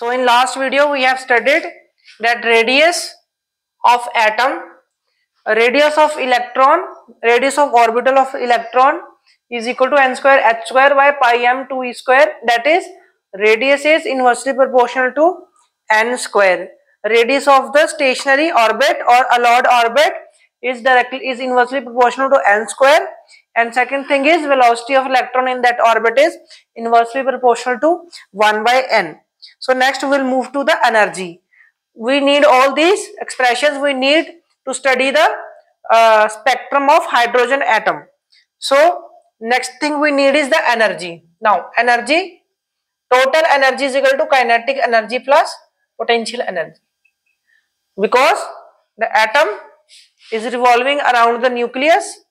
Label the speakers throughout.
Speaker 1: So in last video we have studied that radius of atom, radius of electron, radius of orbital of electron is equal to n square h square by pi m 2 e square. That is, radius is inversely proportional to n square. Radius of the stationary orbit or allowed orbit is inversely proportional to n square. And second thing is velocity of electron in that orbit is inversely proportional to 1 by n. So next we will move to the energy. We need all these expressions we need to study the spectrum of hydrogen atom. So next thing we need is the energy. Now energy, total energy is equal to kinetic energy plus potential energy, because the atom is revolving around the nucleus,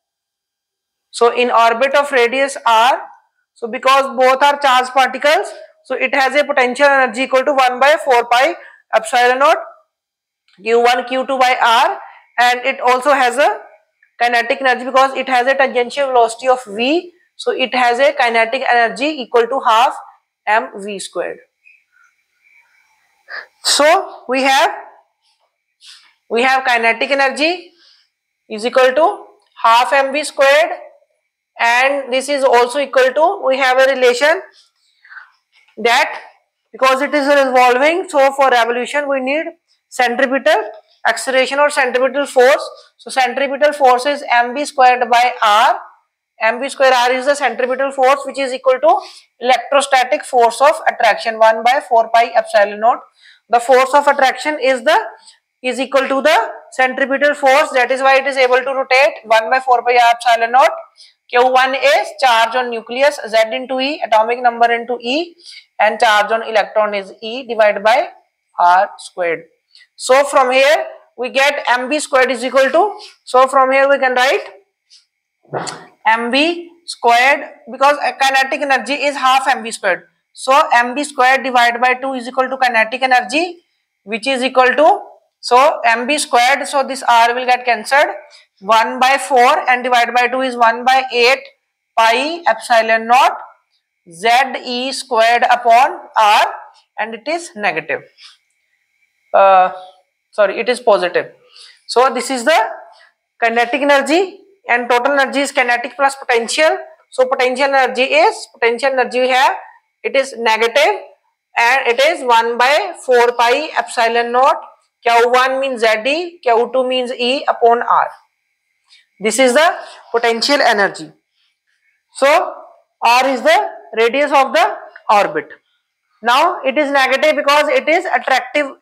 Speaker 1: so in orbit of radius r. So because both are charged particles, so it has a potential energy equal to 1 by 4 pi epsilon naught q1 q2 by r, and it also has a kinetic energy because it has a tangential velocity of v, so it has a kinetic energy equal to half mv squared. So we have kinetic energy is equal to half mv squared, and this is also equal to, we have a relation that because it is revolving, so for revolution we need centripetal acceleration or centripetal force. So centripetal force is mv squared by r. mv square r is the centripetal force, which is equal to electrostatic force of attraction 1 by 4 pi epsilon naught. The force of attraction is equal to the centripetal force. That is why it is able to rotate 1 by 4 pi epsilon naught. Q1 is charge on nucleus, Z into E, atomic number into E, and charge on electron is E divided by R squared. So from here we get mv squared is equal to, so from here we can write mv squared, because kinetic energy is half mv squared. So mv squared divided by 2 is equal to kinetic energy, which is equal to, so mv squared, so this r will get cancelled, 1 by 4 and divided by 2 is 1 by 8 pi epsilon naught z e squared upon r, and it is negative. Sorry, it is positive. So this is the kinetic energy, and total energy is kinetic plus potential. So potential energy we have, it is negative, and it is 1 by 4 pi epsilon naught. Q1 means ZE, Q2 means E upon R. This is the potential energy. So R is the radius of the orbit. Now it is negative because it is attractive.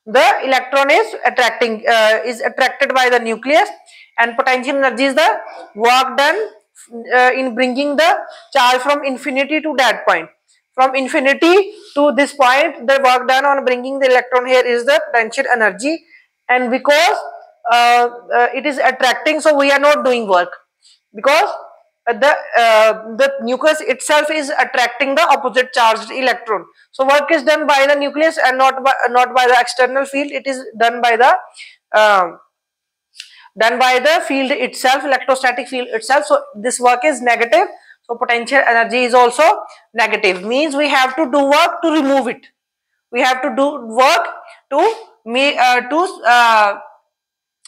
Speaker 1: The electron is attracted by the nucleus, and potential energy is the work done in bringing the charge from infinity to that point. From infinity to this point, the work done on bringing the electron here is the potential energy, and because it is attracting, so we are not doing work, because the nucleus itself is attracting the opposite charged electron. So work is done by the nucleus and not by the external field. It is done by the field itself, electrostatic field itself. So this work is negative. So potential energy is also negative. Means we have to do work to remove it. We have to do work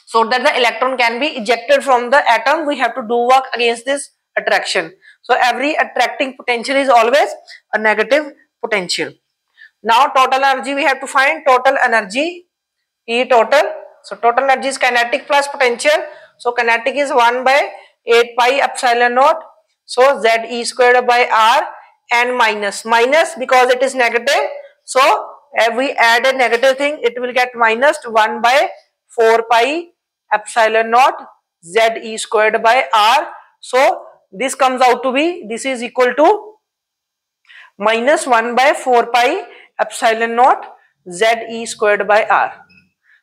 Speaker 1: so that the electron can be ejected from the atom. We have to do work against this attraction. So every attracting potential is always a negative potential. Now total energy we have to find. Total energy, E total. So total energy is kinetic plus potential. So kinetic is 1 by 8 pi epsilon naught. So Z E squared by R, and minus because it is negative. So if we add a negative thing, it will get minus 1 by 4 pi epsilon naught Z E squared by R. So this comes out to be, this is equal to minus 1 by 4 pi epsilon naught Z E squared by R.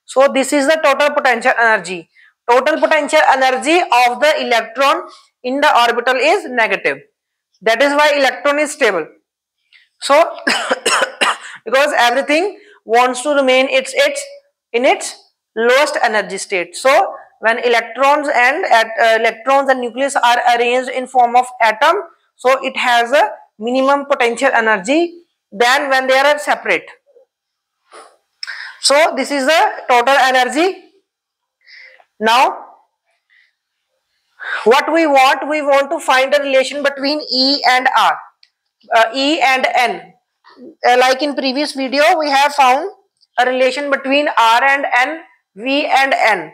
Speaker 1: So this is the total potential energy. Total potential energy of the electron in the orbital is negative. That is why electron is stable. So because everything wants to remain in its lowest energy state. So when electrons and nucleus are arranged in form of atom, so it has a minimum potential energy than when they are separate. So this is the total energy. Now what we want to find a relation between E and R, E and N. Like in previous video we have found a relation between R and N, V and N,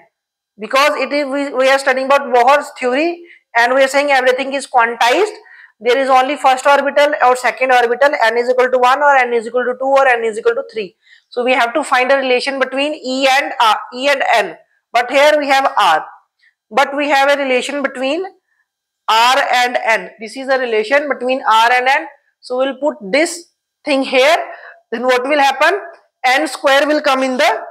Speaker 1: because it is we are studying about Bohr's theory and we are saying everything is quantized. There is only first orbital or second orbital, n is equal to 1 or n is equal to 2 or n is equal to 3. So we have to find a relation between E and R, E and N, but here we have R, but we have a relation between R and N. This is a relation between R and N. So we'll put this thing here, then what will happen? N square will come in the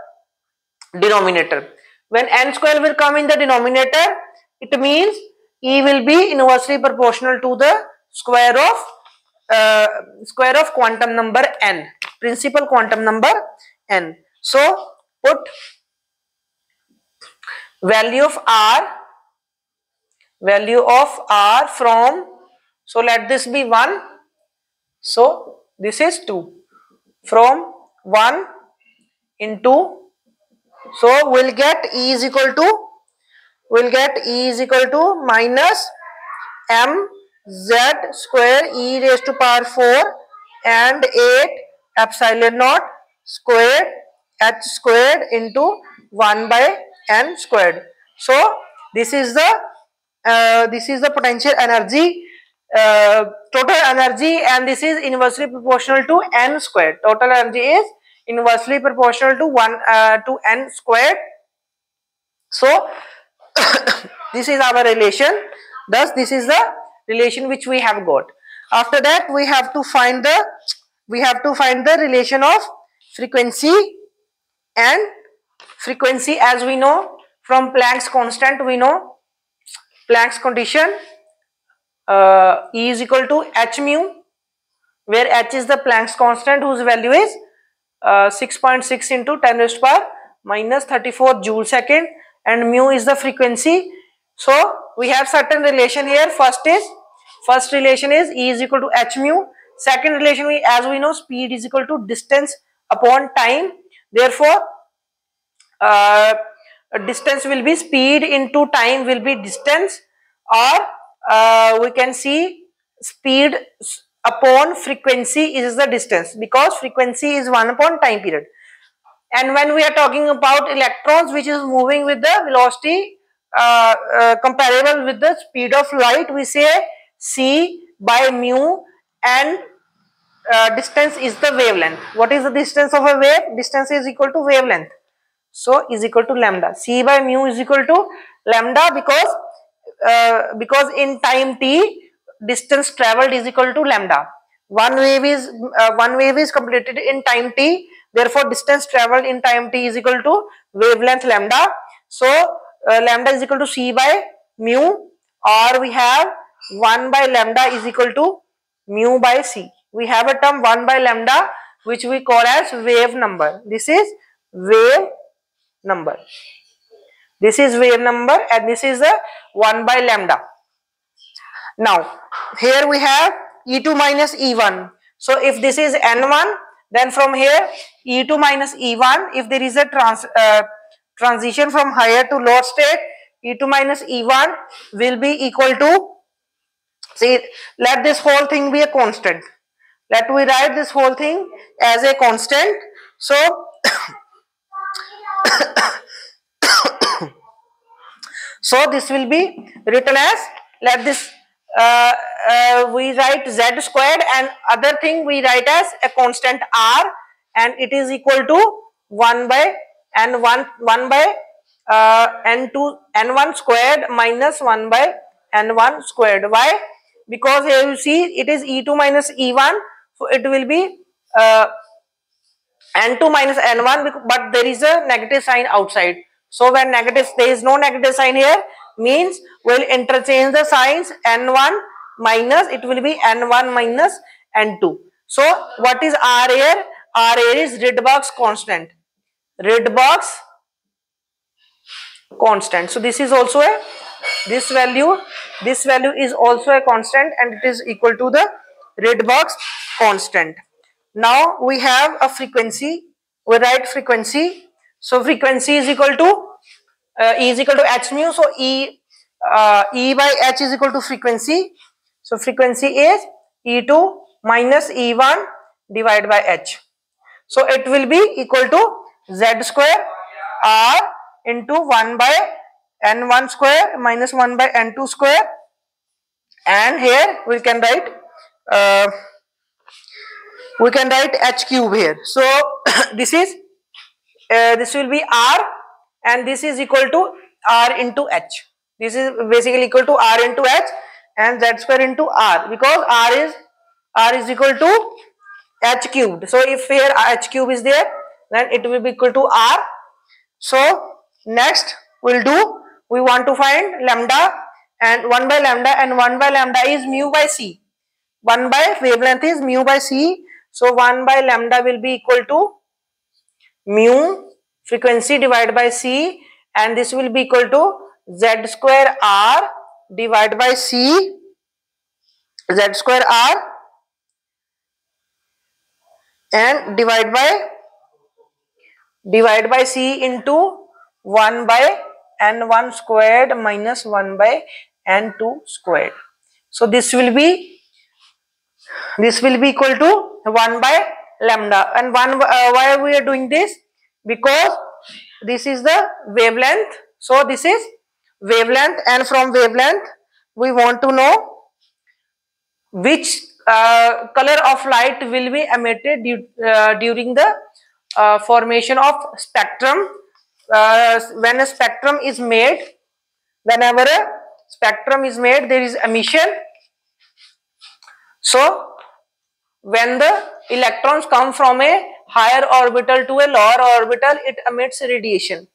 Speaker 1: denominator. When n square will come in the denominator, it means E will be inversely proportional to the square of quantum number n, principal quantum number n. So put value of R from, so let this be 1, so this is 2, from 1 into, so we'll get E is equal to minus mz square e raised to power 4 and 8 epsilon naught squared h squared into 1 by n squared. So this is the potential energy, total energy, and this is inversely proportional to n squared. Total energy is inversely proportional to n squared. So this is our relation. Thus this is the relation which we have got. After that we have to find the relation of frequency, and frequency, as we know from Planck's constant, we know Planck's condition, E is equal to h mu, where h is the Planck's constant whose value is 6.6 into 10 raised to power minus 34 joule second, and mu is the frequency. So we have certain relation here. First relation is E is equal to h mu. Second relation, as we know, speed is equal to distance upon time. Therefore distance will be speed into time will be distance, or we can see speed upon frequency is the distance, because frequency is 1 upon time period. And when we are talking about electrons which is moving with the velocity comparable with the speed of light, we say c by mu, and distance is the wavelength. What is the distance of a wave? Distance is equal to wavelength, so is equal to lambda. C by mu is equal to lambda, because in time t distance traveled is equal to lambda. One wave is completed in time t, therefore distance traveled in time t is equal to wavelength lambda. So lambda is equal to c by mu, or we have 1 by lambda is equal to mu by c. We have a term 1 by lambda which we call as wave number. This is wave number. This is wave number, and this is the 1 by lambda. Now here we have E2 minus E1. So if this is N1, then from here E2 minus E1, if there is a transition from higher to lower state, E2 minus E1 will be equal to, see, let this whole thing be a constant. Let we write this whole thing as a constant. So so this will be written as, let this we write z squared, and other thing we write as a constant r, and it is equal to 1 by n1 squared minus 1 by n1 squared. Why? Because here you see it is E2 minus E1, so it will be n2 minus n1, but there is a negative sign outside. So when there is no negative sign here, means we'll interchange the signs, n1 minus, it will be n1 minus n2. So what is R here? R here is Rydberg's constant. Rydberg's constant. So this is also this value is also a constant, and it is equal to the Rydberg's constant. Now we have a frequency. we write frequency. So frequency is equal to E is equal to h mu. So E by h is equal to frequency. So frequency is E2 minus E1 divided by h. So it will be equal to z square r into 1 by n1 square minus 1 by n2 square, and here we can write h cube here. So this will be r, and this is equal to r into h. This is basically equal to r into h and z square into r, because r is equal to h cubed. So if here h cube is there, then it will be equal to r. So next we want to find lambda, and 1 by lambda, and 1 by lambda is mu by c. 1 by wavelength is mu by c. So 1 by lambda will be equal to mu frequency divided by c, and this will be equal to z square r divided by c, z square r, and divide by c into 1 by n1 squared minus 1 by n2 squared. So this will be equal to 1 by lambda. And why we are doing this? Because this is the wavelength. So this is wavelength, and from wavelength we want to know which color of light will be emitted during the formation of spectrum. When a spectrum is made, whenever a spectrum is made, there is emission. So when the electrons come from a higher orbital to a lower orbital, it emits radiation.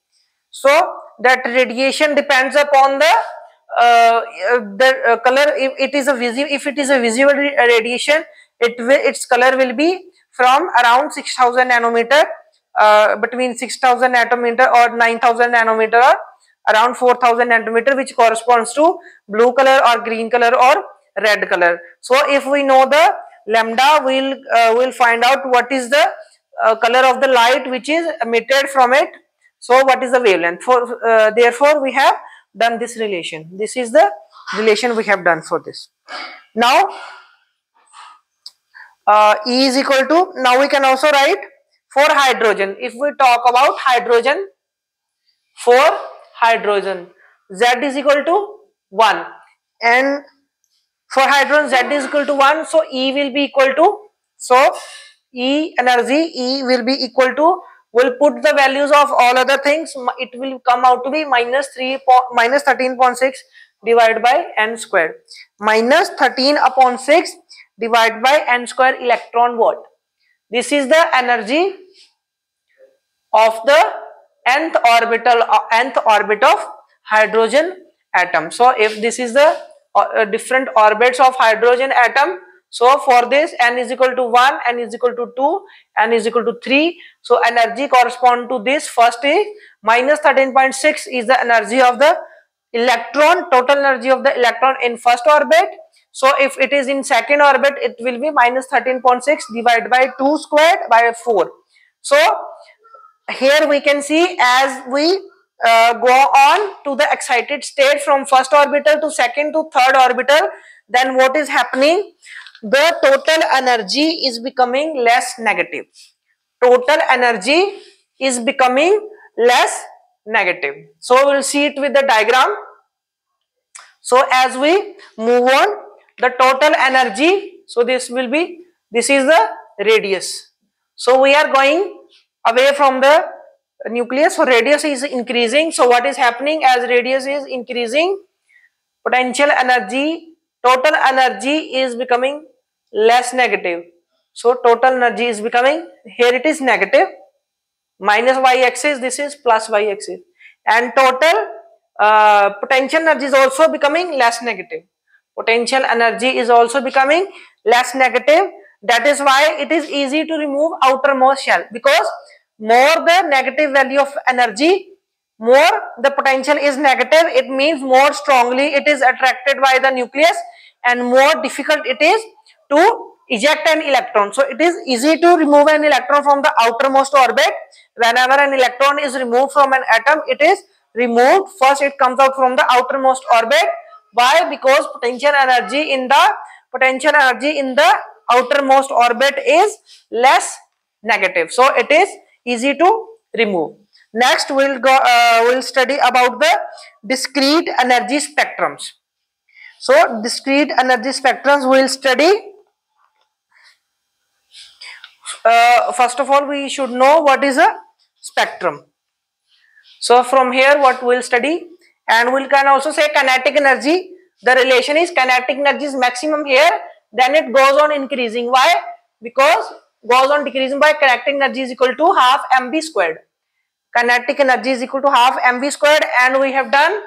Speaker 1: So that radiation depends upon the color. If it is a visible radiation, its color will be from around 6000 nanometer, between 6000 nanometer or 9000 nanometer, or around 4000 nanometer, which corresponds to blue color or green color or red color. So if we know the lambda, we'll find out what is the color of the light which is emitted from it. So what is the wavelength? Therefore we have done this relation. This is the relation we have done for this. Now E is equal to, now we can also write for hydrogen. If we talk about hydrogen, for hydrogen Z is equal to 1, and for hydrogen Z is equal to 1, so E will be equal to, so E energy, E will be equal to, we'll put the values of all other things, it will come out to be minus 13.6 divided by n squared. Minus 13 upon 6 divided by n square electron volt. This is the energy of the nth orbit of hydrogen atom. So if this is the different orbits of hydrogen atom, so for this n is equal to 1, n is equal to 2, n is equal to 3. So energy correspond to this. First is minus 13.6 is the energy of the electron, total energy of the electron in first orbit. So if it is in second orbit, it will be minus 13.6 divided by 2 squared by 4. So here we can see, as we go on to the excited state from first orbital to second to third orbital, then what is happening? The total energy is becoming less negative. Total energy is becoming less negative. So we'll see it with the diagram. So as we move on, the total energy, so this is the radius. So we are going away from the nucleus, so radius is increasing. So what is happening? As radius is increasing, potential energy, total energy is becoming less negative. So total energy is becoming, here it is negative, minus y-axis, this is plus y-axis, and total potential energy is also becoming less negative. Potential energy is also becoming less negative. That is why it is easy to remove outermost shell, because more the negative value of energy, more the potential is negative. It means more strongly it is attracted by the nucleus, and more difficult it is to eject an electron. So it is easy to remove an electron from the outermost orbit. Whenever an electron is removed from an atom, it is removed. First it comes out from the outermost orbit. Why? Because potential energy in the outermost orbit is less negative. So it is easy to remove. Next we'll study about the discrete energy spectrums. So discrete energy spectrums we'll study. First of all, we should know what is a spectrum. So from here what we'll study, and we can also say kinetic energy. The relation is kinetic energy is maximum here, then it goes on increasing. Why? Because goes on decreasing by kinetic energy is equal to half mv squared. Kinetic energy is equal to half mv squared, and we have done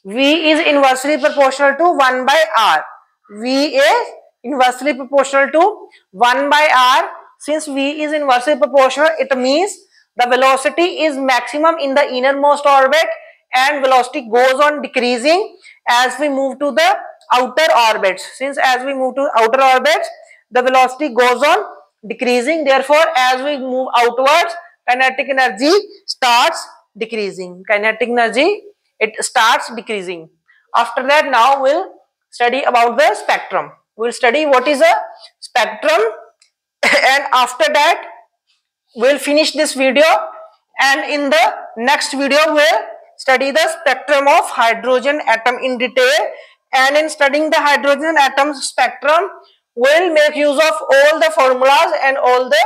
Speaker 1: V is inversely proportional to 1 by r. V is inversely proportional to 1 by r. Since V is inversely proportional, it means the velocity is maximum in the innermost orbit and velocity goes on decreasing as we move to the outer orbits. Since as we move to outer orbits, the velocity goes on decreasing. Therefore, as we move outwards, kinetic energy starts decreasing. Kinetic energy, it starts decreasing. After that, now we'll study about the spectrum. We'll study what is a spectrum, and after that we'll finish this video, and in the next video we'll study the spectrum of hydrogen atom in detail. And in studying the hydrogen atom spectrum, we'll make use of all the formulas and all the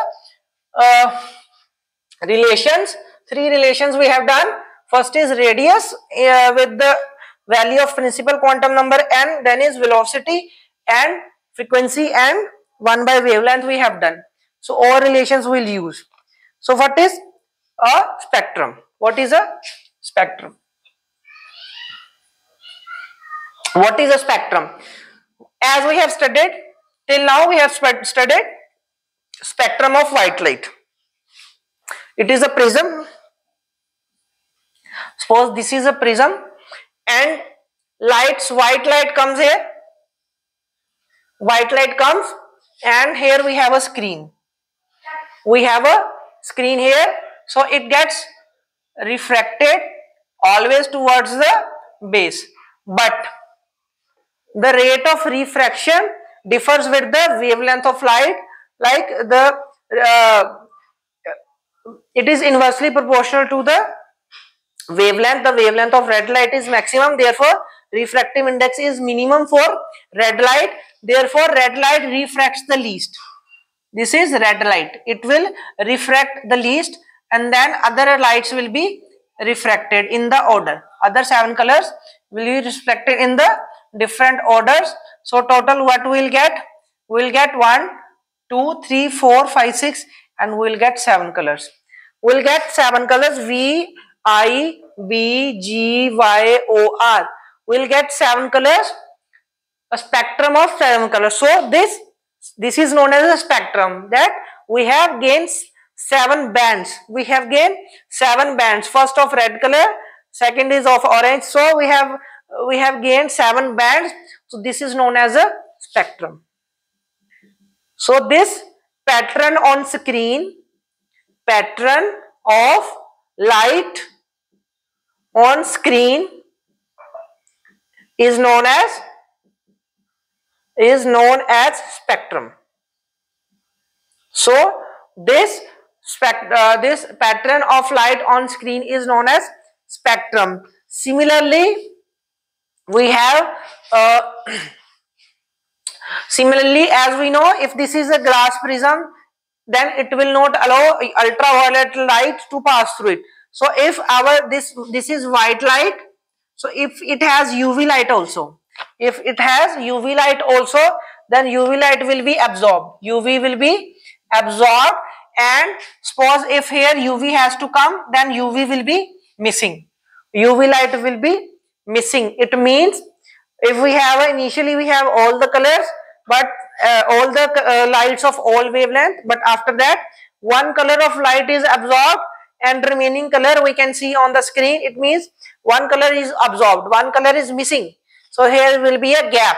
Speaker 1: relations. 3 relations we have done. First is radius with the value of principal quantum number n, then is velocity and frequency, and 1 by wavelength we have done. So all relations we'll use. So what is a spectrum? What is a spectrum? What is a spectrum? As we have studied till now, we have studied spectrum of white light. It is a prism. Suppose this is a prism and white light comes here. White light comes, and here we have a screen. We have a screen here, so it gets refracted always towards the base. But the rate of refraction differs with the wavelength of light. Like it is inversely proportional to the wavelength. The wavelength of red light is maximum, therefore refractive index is minimum for red light. Therefore red light refracts the least. This is red light. It will refract the least, and then other lights will be refracted in the order. Other 7 colors will be reflected in the different orders. So total what we will get? We will get 1, 2, 3, 4, 5, 6, and we will get 7 colors. We will get 7 colors: V, I, B, G, Y, O, R. We will get 7 colors, a spectrum of 7 colors. So this is known as a spectrum, that we have gained 7 bands. We have gained 7 bands. First of red color, second is of orange. So we have gained 7 bands. So this is known as a spectrum. So this pattern on screen, pattern of light on screen is known as spectrum. So this pattern of light on screen is known as spectrum. Similarly, we have as we know, if this is a glass prism, then it will not allow ultraviolet light to pass through it. So if this is white light, so if it has UV light also, then UV light will be absorbed. UV will be absorbed, and suppose if here UV has to come, then UV will be missing. UV light will be missing. It means if we have initially we have all the colors, but all the lights of all wavelength, but after that one color of light is absorbed and remaining color we can see on the screen. It means one color is absorbed, one color is missing. So here will be a gap,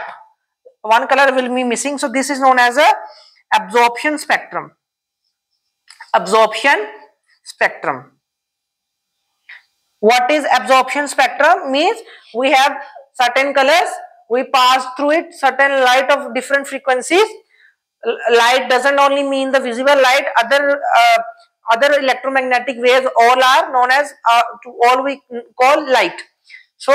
Speaker 1: one color will be missing. So this is known as a absorption spectrum. Absorption spectrum. What is absorption spectrum? Means we have certain colors, we pass through it certain light of different frequencies. Light doesn't only mean the visible light, other electromagnetic waves all are known as all we call light. So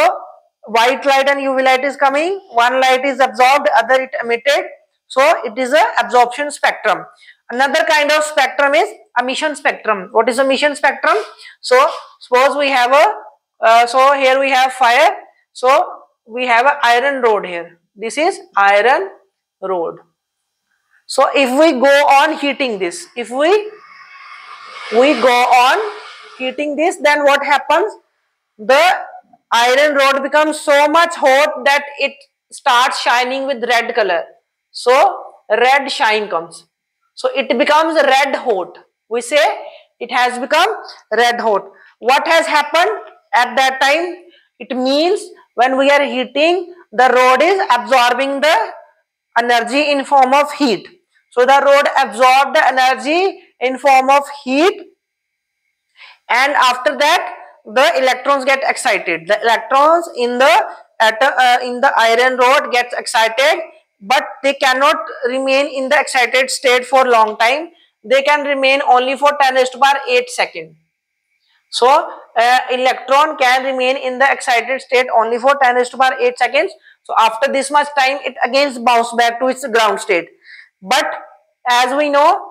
Speaker 1: white light and UV light is coming, one light is absorbed, other it emitted, so it is a absorption spectrum. Another kind of spectrum is emission spectrum. What is emission spectrum? So suppose we have a so here we have fire, so we have an iron rod here, this is iron rod. So if we go on heating this, if we go on heating this, then what happens? The iron rod becomes so much hot that it starts shining with red color. So red shine comes. So it becomes red hot. We say it has become red hot. What has happened at that time? It means when we are heating, the rod is absorbing the energy in form of heat. So the rod absorbed the energy in form of heat, and after that the electrons get excited. The electrons in the iron rod gets excited, but they cannot remain in the excited state for long time. They can remain only for 10⁸ seconds. So electron can remain in the excited state only for 10⁸ seconds. So after this much time, it again bounces back to its ground state. But as we know,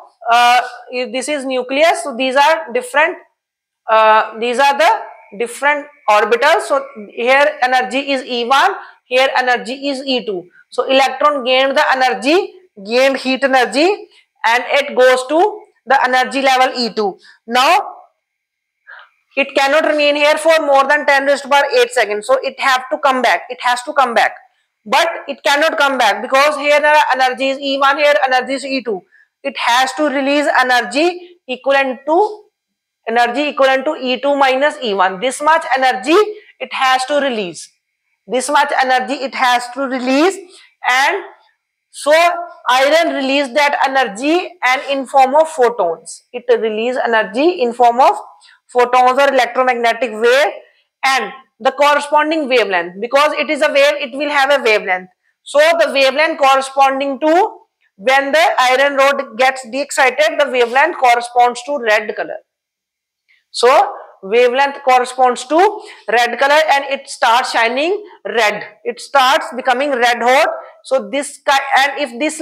Speaker 1: this is nucleus. So these are different. These are the different orbitals. So here energy is E1, here energy is E2. So electron gained the energy, gained heat energy, and it goes to the energy level E2. Now it cannot remain here for more than 10⁸ seconds. So it have to come back. It has to come back. But it cannot come back because here energy is E1, here energy is E2. It has to release energy equivalent to E2 minus E1. This much energy it has to release. This much energy it has to release, and so iron release that energy and in form of photons. It release energy in form of photons or electromagnetic wave and the corresponding wavelength. Because it is a wave, it will have a wavelength. So the wavelength corresponding to when the iron rod gets de-excited, the wavelength corresponds to red color. So wavelength corresponds to red color and it starts shining red. It starts becoming red hot. So this, and if this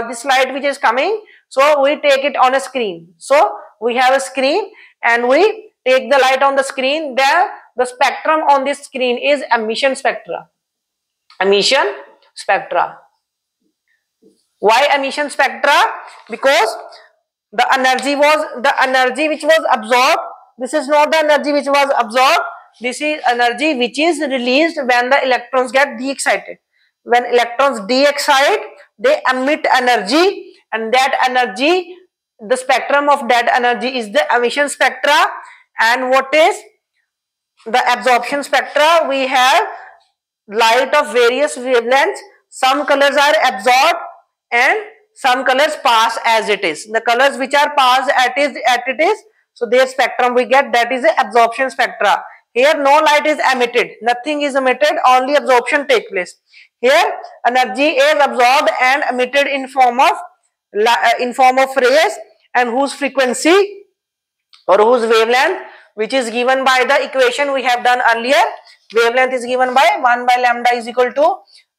Speaker 1: this light which is coming, so we take it on a screen. So we have a screen and we take the light on the screen. There the spectrum on this screen is emission spectra. Emission spectra. Why emission spectra? Because the energy which was absorbed. This is not the energy which was absorbed. This is energy which is released when the electrons get de-excited. When electrons de-excite, they emit energy, and that energy, the spectrum of that energy is the emission spectra. And what is the absorption spectra? We have light of various wavelengths. Some colors are absorbed and some colors pass as it is. The colors which are passed at it is, so their spectrum we get, that is the absorption spectra. Here no light is emitted, nothing is emitted, only absorption take place. Here energy is absorbed and emitted in form of rays, and whose frequency or whose wavelength, which is given by the equation we have done earlier. Wavelength is given by 1 by lambda is equal to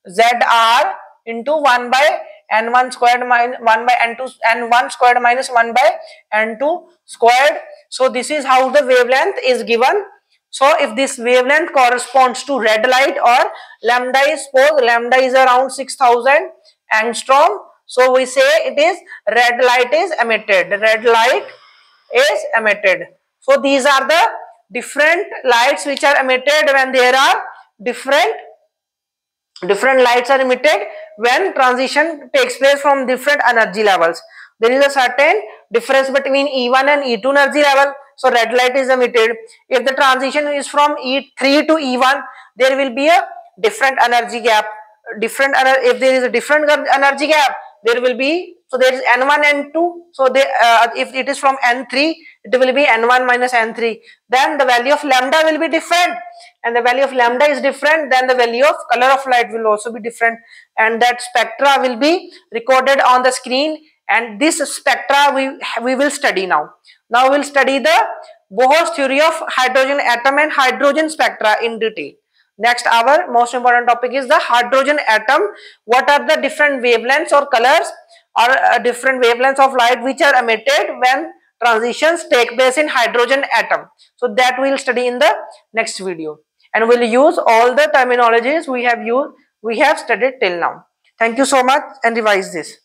Speaker 1: ZR into 1 by n1 squared minus 1 by n2 n1 squared minus 1 by n2 squared. So this is how the wavelength is given. So if this wavelength corresponds to red light, or lambda is, suppose lambda is around 6000 angstrom, so we say it is red light is emitted. Red light is emitted. So these are the different lights which are emitted when there are different lights are emitted when transition takes place from different energy levels. There is a certain difference between E1 and E2 energy level. So red light is emitted. If the transition is from E3 to E1, there will be a different energy gap. If there is a different energy gap, there will be So there is n1 n2. So if it is from n3, it will be n1 minus n3. Then the value of lambda will be different, and the value of lambda is different, then the value of color of light will also be different, and that spectra will be recorded on the screen. And this spectra we will study now. Now we will study the Bohr's theory of hydrogen atom and hydrogen spectra in detail. Next, our most important topic is the hydrogen atom. What are the different wavelengths or colors or different wavelengths of light which are emitted when transitions take place in hydrogen atom? So that we will study in the next video, and we will use all the terminologies we have studied till now. Thank you so much, and revise this.